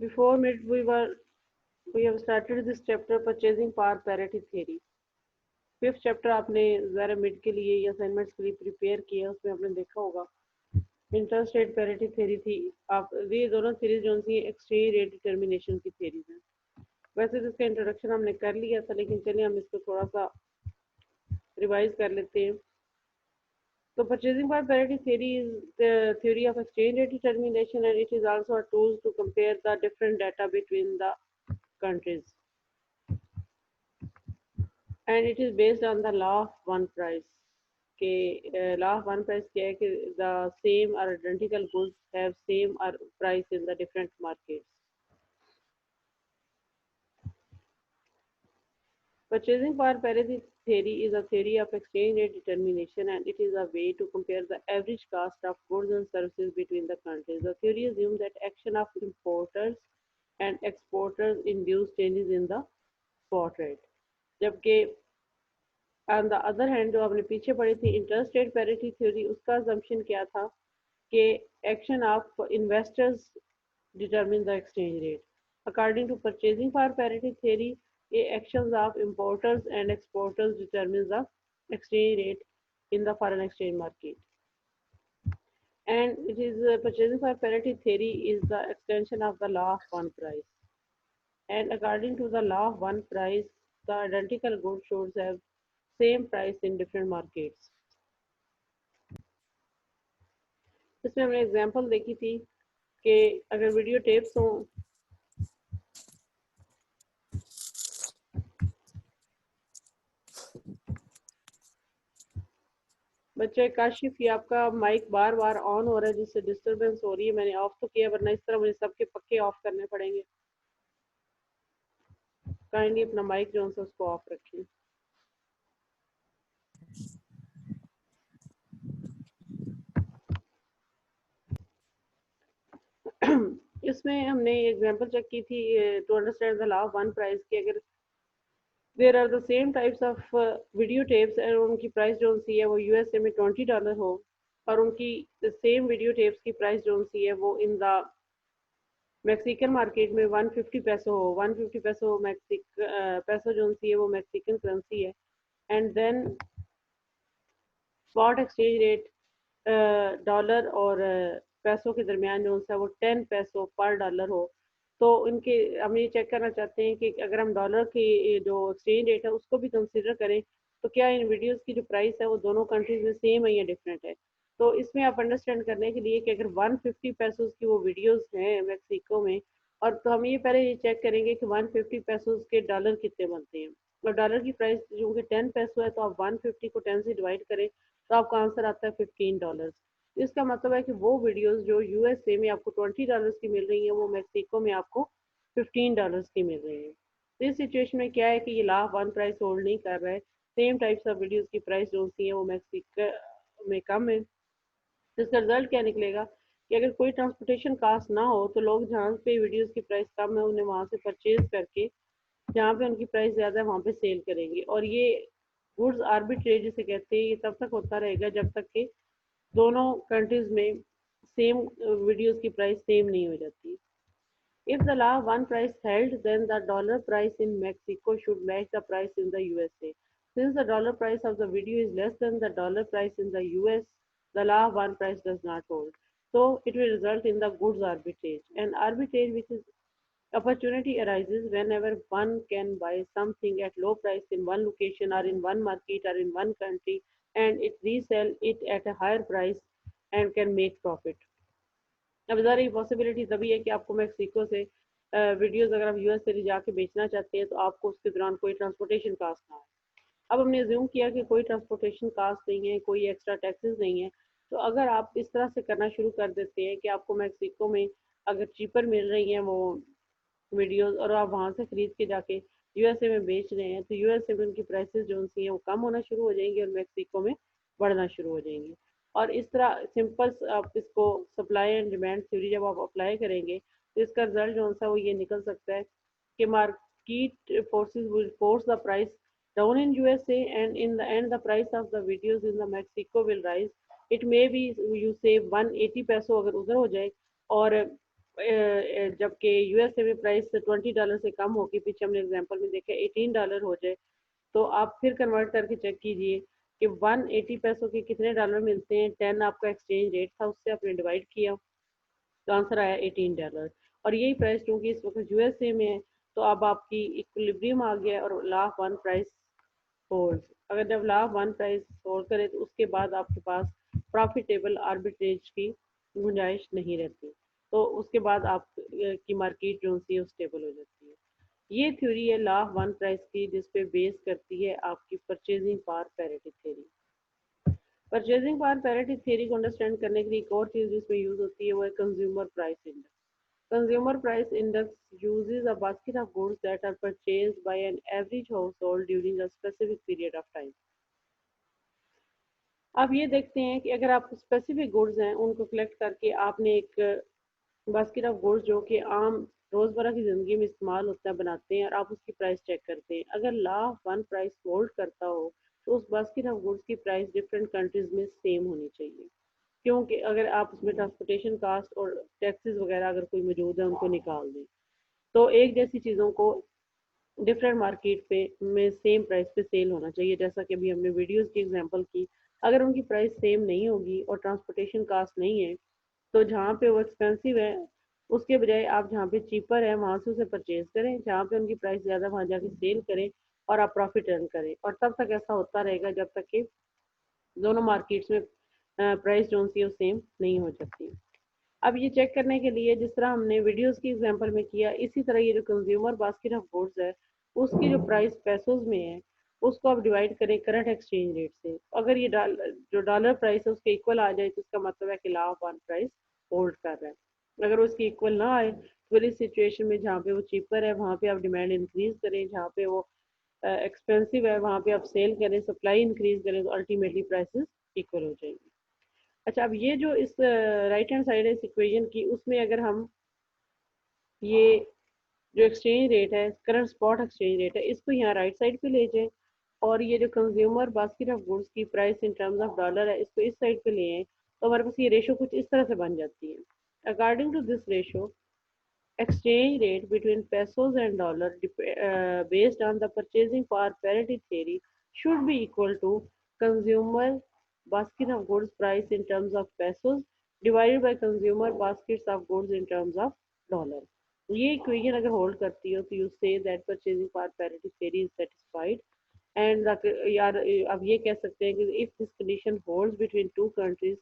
Before mid, we have started this chapter purchasing power parity theory. Fifth chapter आपने ज़रा mid के लिए या असाइनमेंट्स के लिए प्रिपेयर किया, उसमें आपने देखा होगा इंटरेस्ट रेट पैरिटी थ्योरी थी। आप ये दोनों थ्योरीज जो सी एक्सचेंज रेट डिटर्मिनेशन की थ्योरीज हैं। वैसे तो इसका इंट्रोडक्शन हमने कर लिया था, लेकिन चलिए हम इसको थोड़ा सा रिवाइज कर लेते हैं। तो purchasing power parity theory is the theory of exchange rate determination, and it is also a tool to compare the different data between the countries. And it is based on the law of one price. के law of one price क्या है कि the same or identical goods have same or price in the different markets. Purchasing power parity theory is a theory of exchange rate determination, and it is a way to compare the average cost of goods and services between the countries. The theory assumes that action of importers and exporters induce changes in the spot rate. जबकि on the other hand जो आपने पीछे पढ़ी थी interest rate parity theory, उसका assumption क्या था कि action of investors determine the exchange rate. According to purchasing power parity theory, actions of importers and exporters determines the exchange rate in the foreign exchange market. And it is purchasing power parity theory is the extension of the law of one price. And according to the law of one price, the identical goods should have same price in different markets. इसमें हमने example देखी थी कि अगर video tapes हों, बच्चे काशिफ, ये आपका माइक बार बार ऑन हो रहा है जिससे डिस्टरबेंस हो रही है। मैंने ऑफ तो किया, वरना इस तरह मुझे सबके पक्के ऑफ करने पड़ेंगे। काइंडली अपना माइक जो है उसको ऑफ रखें। इसमें हमने एग्जांपल चेक की थी to understand the law of one price की। अगर there are the same types of video tapes और उनकी प्राइस जो सी है वो यूएसए में $20 हो, और उनकी सेम वीडियो टेप्स की प्राइस जो सी है वो इन द मैक्सिकन मार्केट में 150 पैसो हो। 150 पैसो पैसो जो सी है वो मैक्सिकन करेंसी है। And then spot exchange rate dollar और पैसों के दरमियान जो है वो 10 पैसो पर डॉलर हो। तो इनके हम ये चेक करना चाहते हैं कि अगर हम डॉलर की जो एक्सचेंज रेट है उसको भी कंसिडर करें तो क्या इन वीडियोस की जो प्राइस है वो दोनों कंट्रीज में सेम है या डिफरेंट है। तो इसमें आप अंडरस्टैंड करने के लिए कि अगर 150 पैसों की वो वीडियोस हैं मैक्सिको में, और तो हम ये पहले ये चेक करेंगे कि 150 पैसों के डॉलर कितने बनते हैं। और डॉलर की प्राइस जो कि 10 पैसो है, तो आप 150 को 10 से डिवाइड करें तो आपका आंसर आता है $15। इसका मतलब है कि वो वीडियोस जो यूएसए में आपको $20 की मिल रही हैं वो मैक्सिको में आपको $15 की मिल रही है। तो इस सिचुएशन में क्या है कि ये law of one price hold नहीं कर रहा है। सेम टाइप्स ऑफ वीडियोस की प्राइस जो सी है वो मैक्सिको में कम है। तो इसका रिजल्ट क्या निकलेगा कि अगर कोई ट्रांसपोर्टेशन कास्ट ना हो तो लोग जहाँ पे वीडियोस की प्राइस कम है उन्हें वहाँ से परचेज करके जहाँ पे उनकी प्राइस ज़्यादा है वहाँ पे सेल करेंगे। और ये गुड्स आर्बिट्रेज जिसे कहते हैं, ये तब तक होता रहेगा जब तक कि दोनों कंट्रीज में सेम वीडियोस की प्राइस सेम नहीं हो जाती। If the law one price held, then the dollar price in Mexico should match the price in the USA. Since the dollar price of the video is less than the dollar price in the US, the law one price does not hold. So it will result in the goods arbitrage. And arbitrage, which is opportunity, arises whenever one can buy something at low price in one location or in one market or in one country, and it resell it at a higher price and can make profit. अब ज़रा ये possibility तभी है कि आपको Mexico से videos अगर आप यूएस से जाके बेचना चाहते हैं तो आपको उसके दौरान कोई ट्रांसपोर्टेशन कास्ट ना है। अब हमने ज्यूम किया कि कोई ट्रांसपोर्टेशन कास्ट नहीं है, कोई एक्स्ट्रा टैक्सेस नहीं है। तो अगर आप इस तरह से करना शुरू कर देते हैं कि आपको मैक्सिको में अगर चीपर मिल रही हैं वो वीडियोस और आप वहाँ से खरीद के जाके यूएसए में बेच रहे हैं, तो यूएसए में उनकी प्राइसेस जो सी हैं वो कम होना शुरू हो जाएंगी और मैक्सिको में बढ़ना शुरू हो जाएंगी। और इस तरह सिंपल आप इसको सप्लाई एंड डिमांड थ्योरी जब आप अप्लाई करेंगे तो इसका रिजल्ट जो सा वो ये निकल सकता है कि market forces will force the price down in USA, and in the end the price of the videos in the Mexico will rise. It may be you save 180 पैसों अगर उधर हो जाए और जबकि यूएसए में प्राइस $20 से कम होगी, पीछे हमने एग्जांपल में देखा $18 हो जाए, तो आप फिर कन्वर्ट करके चेक कीजिए कि 180 पैसों के कितने डॉलर मिलते हैं। 10 आपका एक्सचेंज रेट था, उससे आपने डिवाइड किया तो आंसर आया $18। और यही प्राइस क्योंकि इस वक्त यूएसए में है, तो अब आपकी इक्विलिब्रियम आ गया और ला वन प्राइस होल्ड। अगर जब ला वन प्राइस होल्ड करे तो उसके बाद आपके पास प्रॉफिटेबल आर्बिट्रेज की गुंजाइश नहीं रहती, तो उसके बाद आप की मार्केट जो सी स्टेबल हो जाती है। ये थ्योरी है ला वन प्राइस की, जिसपे बेस करती है आपकी purchasing power parity theory. Purchasing power parity theory को अंडरस्टैंड करने के लिए एक और चीज जिसमें यूज होती है वो है consumer price index. Consumer price index uses a basket of goods that are purchased by an average household during a specific period of time. आप ये देखते हैं कि अगर आप स्पेसिफिक गुड्स हैं उनको कलेक्ट करके आपने एक बास्केट ऑफ गुड्स जो कि आम रोज़मर्रा की ज़िंदगी में इस्तेमाल होता है बनाते हैं और आप उसकी प्राइस चेक करते हैं, अगर ला वन प्राइस होल्ड करता हो तो उस बास्केट ऑफ गुड्स की प्राइस डिफरेंट कंट्रीज में सेम होनी चाहिए, क्योंकि अगर आप उसमें ट्रांसपोर्टेशन कास्ट और टैक्सेस वगैरह अगर कोई मौजूद है उनको निकाल दें तो एक जैसी चीज़ों को डिफरेंट मार्केट पे में सेम प्राइस पे सेल होना चाहिए। जैसा कि अभी हमने वीडियोस की एग्जांपल की, अगर उनकी प्राइस सेम नहीं होगी और ट्रांसपोर्टेशन कास्ट नहीं है तो जहाँ पे वो एक्सपेंसिव है उसके बजाय आप जहाँ पे चीपर है वहाँ से उसे परचेज करें, जहाँ पे उनकी प्राइस ज़्यादा वहाँ जाके सेल करें और आप प्रॉफिट अर्न करें। और तब तक ऐसा होता रहेगा जब तक कि दोनों मार्केट्स में प्राइस जो सी वो सेम नहीं हो जाती। अब ये चेक करने के लिए जिस तरह हमने वीडियोस की एग्जांपल में किया, इसी तरह ये जो कंज्यूमर बास्केट ऑफ गुड्स है उसकी जो प्राइस पैसोज में है उसको आप डिवाइड करें करंट एक्सचेंज रेट से। अगर ये जो डॉलर प्राइस है उसके इक्वल आ जाए तो इसका मतलब है कि ला वन प्राइस होल्ड कर रहा है। अगर उसकी इक्वल ना आए तो फिर इस सिचुएशन में जहाँ पे वो चीपर है वहाँ पे आप डिमांड इंक्रीज करें, जहाँ पे वो एक्सपेंसिव है वहाँ पे आप सेल करें, सप्लाई इंक्रीज करें, तो अल्टीमेटली प्राइसेस इक्वल हो जाएंगी। अच्छा, अब ये जो इस राइट हैंड साइड है इस इक्वेशन की, उसमें अगर हम ये जो एक्सचेंज रेट है करंट स्पॉट एक्सचेंज रेट है इसको यहाँ राइट साइड पे ले जाएं और ये जो कंज्यूमर बास्केट ऑफ गुड्स की price in terms of dollar है इसको इस साइड पे ले आए तो हमारे पास ये रेशो कुछ इस तरह से बन जाती है। According to this ratio, exchange rate between pesos and dollar based on the purchasing power parity theory should be equal to consumer basket of goods price in terms of pesos divided by consumer baskets of goods in terms of dollar। ये equation अगर hold करती हो तो you से that purchasing power parity theory is satisfied and यार अब ये कह सकते हैं कि if this condition holds between two countries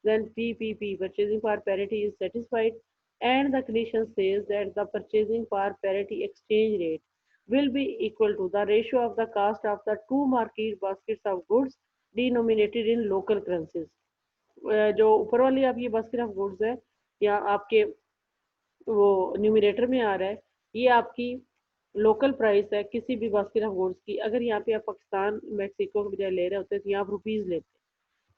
then PPP purchasing power parity is satisfied and the condition says that the purchasing power parity exchange rate will be equal to the ratio of the cost of the two market baskets of goods denominated in local currencies। जो ऊपर वाली आप ये basket of goods है या आपके वो numerator में आ रहा है, ये आपकी लोकल प्राइस है किसी भी बास्केट ऑफ गुड्स की। अगर यहाँ पे आप पाकिस्तान मैक्सिको के बजाय ले रहे होते तो यहाँ आप रुपीज़ लेते,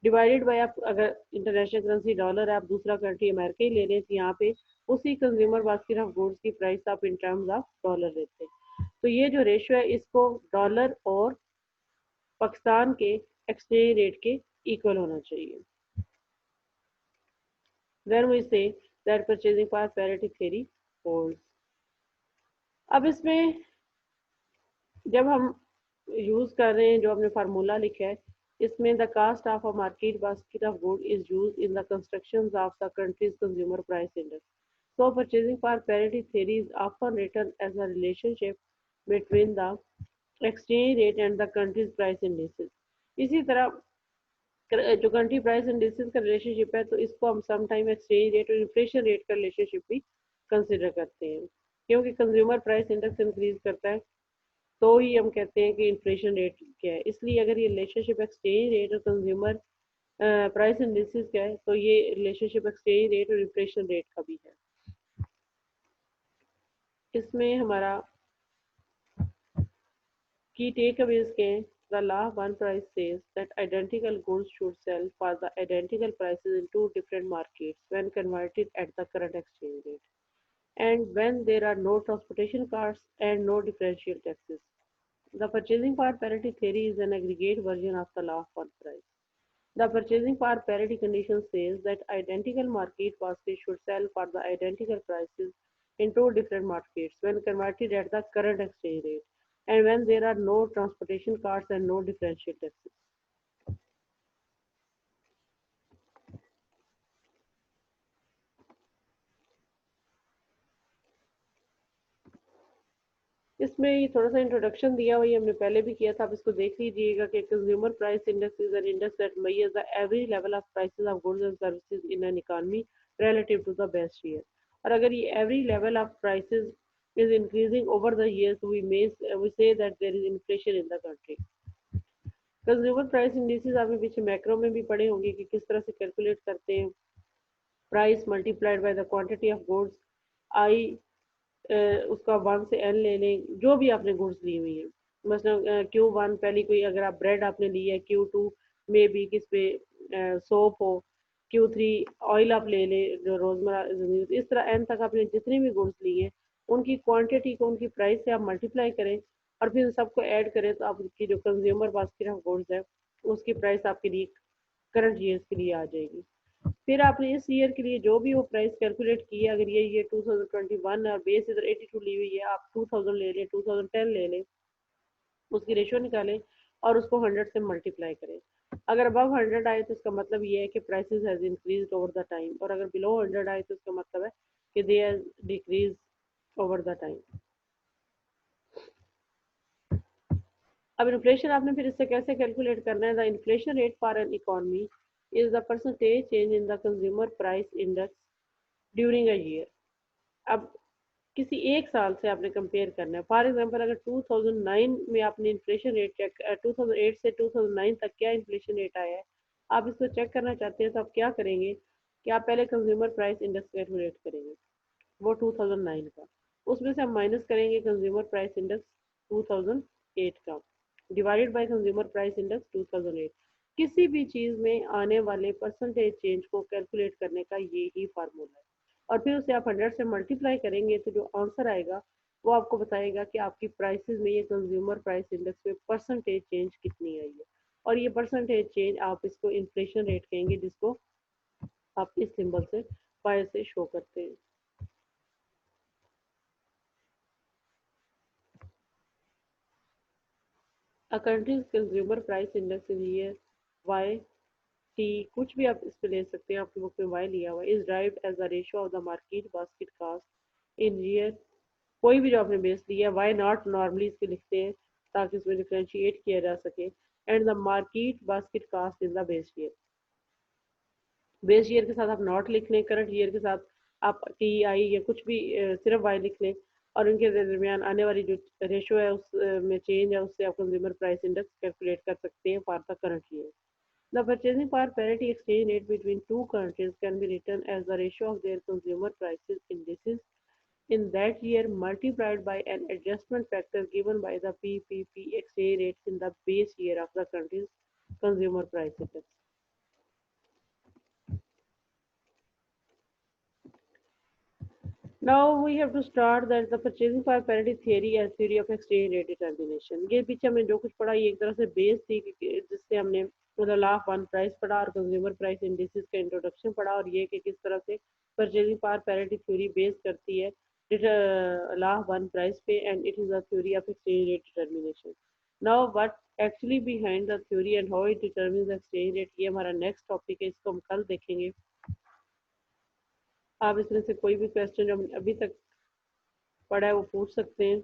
डिवाइडेड बाय आप अगर इंटरनेशनल करेंसी डॉलर है आप दूसरा कंट्री अमेरिका ही ले रहे हैं तो यहाँ पे उसी कंज्यूमर बास्केट ऑफ गुड्स की प्राइस आप इन टर्म्स ऑफ डॉलर लेते हैं। तो ये जो रेशियो है इसको डॉलर और पाकिस्तान के एक्सचेंज रेट के इक्वल होना चाहिए। Then we say that purchasing power parity theory holds. अब इसमें जब हम यूज कर रहे हैं जो हमने फार्मूला लिखा है इसमें the cost of a market basket of good is use in the construction of the country's consumer price index. So purchasing power parity theory is often written as a relationship between the exchange rate and the country's price indices। इसी तरह जो country price indices का relationship है तो इसको हम sometime exchange rate और inflation rate का रिलेशनशिप भी कंसिडर करते हैं, क्योंकि कंज्यूमर प्राइस इंडेक्स इंक्रीज करता है तो ही हम कहते हैं कि इन्फ्लेशन रेट क्या है। इसलिए अगर ये रिलेशनशिप एक्सचेंज रेट और कंज्यूमर प्राइस इंडिसेस का है तो ये रिलेशनशिप एक्सचेंज रेट और इन्फ्लेशन रेट का भी है। इसमें हमारा की टेकअवेज के the law one price says that identical goods should sell for the identical prices in two different markets when converted at the current exchange rate and when there are no transportation costs and no differential taxes। The purchasing power parity theory is an aggregate version of the law of one price। The purchasing power parity condition says that identical market baskets should sell for the identical prices in two different markets when converted at the current exchange rate and when there are no transportation costs and no differential taxes. इसमें ये थोड़ा सा introduction दिया हुआ, ये हमने पहले भी किया था, आप इसको देख लीजिएगा कि consumer price index is an index that measures the average level of prices of goods and services in an economy relative to the best year. और अगर ये average level of prices is increasing over the years, we say that there is inflation in the country. Consumer price indices आपने पीछे macro में भी पढ़े होंगे कि किस तरह से कैलकुलेट करते हैं, price multiplied by the quantity of goods, आई उसका 1 से n ले लें, जो भी आपने गुड्स ली हुई हैं, मसलन Q1 पहली कोई अगर आप ब्रेड आपने ली है, Q2 में भी किस पे सोप हो, Q3 ऑयल आप ले लें जो रोजमर्रा, इस तरह n तक आपने जितनी भी गुड्स ली हैं उनकी क्वांटिटी को उनकी प्राइस से आप मल्टीप्लाई करें और फिर सबको ऐड करें तो आपकी जो कंज्यूमर बास्केट ऑफ गुड्स है उसकी प्राइस आपके लिए करंट ईयर्स के लिए आ जाएगी। फिर आपने इस ईयर के लिए जो भी वो प्राइस कैलकुलेट की है, अगर ये 2021 है और बेस इधर 82 ली हुई है, आप 2000 ले लें, 2010 ले लें, उसकी रेशियो निकालें और उसको 100 से मल्टीप्लाई करें। अगर अबव 100 आए तो इसका मतलब ये है कि prices has increased over the time, और अगर बिलो 100 आए तो इसका मतलब है कि they has decrease over the time. अब इन्फ्लेशन आपने फिर इससे कैसे कैलकुलेट करना है, the inflation rate for an economy is the percentage change in the consumer price index during a year. अब किसी एक साल से आपने कंपेयर करना है, फॉर एग्जांपल अगर 2009 में आपने इन्फ्लेशन रेट चेक 2008 से 2009 तक क्या इन्फ्लेशन रेट आया है, आप इसको चेक करना चाहते हैं तो आप क्या करेंगे कि आप पहले कंज्यूमर प्राइस इंडेक्स कैलकुलेट करेंगे वो 2009 का, उसमें से हम माइनस करेंगे कंज्यूमर प्राइस इंडेक्स 2008 का divided by consumer price index 2008। किसी भी चीज़ में आने वाले परसेंटेज चेंज को कैलकुलेट करने का ये ही फार्मूला है, और फिर उसे आप 100 से मल्टीप्लाई करेंगे तो जो आंसर आएगा वो आपको बताएगा कि आपकी प्राइसेस में ये कंज्यूमर प्राइस इंडेक्स में परसेंटेज चेंज कितनी आई है, और ये परसेंटेज चेंज आप इसको इन्फ्लेशन रेट कहेंगे, जिसको आप इस सिंबल से फायर से शो करते हैं। A country's consumer price index in year Y T, कुछ भी आप इस पे ले सकते हैं, आपकी बुक में Y लिया हुआ, is derived as the ratio of the market basket cost in year, कोई भी जो आपने बेस लिया है, वाई नॉट नॉर्मली इसके लिखते हैं ताकि इसमें डिफ्रेंशिएट किया जा सके, and the market basket cost in the base year. Base year के साथ आप नॉट लिख लें, करंट ईयर के साथ आप टी आई या कुछ भी सिर्फ वाई लिख लें, और उनके दरमियान आने वाली जो रेशो है उस में चेंज है उससे आप कंज्यूमर प्राइस इंडेक्स कैलकुलेट कर सकते हैं for the current year. The purchasing power parity exchange rate between two countries can be written as the ratio of their consumer prices indices in that year multiplied by an adjustment factor given by the PPP exchange rate in the base year of the country's consumer price index. Now we have to start that the purchasing power parity theory as theory of exchange rate determination. ये पीछे हमने जो कुछ पढ़ा ये एक तरह से बेस थी जिससे हमने मतलब लॉ ऑफ वन प्राइस पढ़ा और कंज्यूमर प्राइस इंडिसेस का इंट्रोडक्शन पढ़ा, और ये कि किस तरह से purchasing power parity theory base करती है लॉ ऑफ वन प्राइस पे, and it is the theory of exchange rate determination. Now what actually behind the theory and how it determines the exchange rate, ये हमारा next topic है, इसको हम कल देखेंगे। आप इसमें से कोई भी क्वेश्चन जो हमने अभी तक पढ़ा है वो पूछ सकते हैं।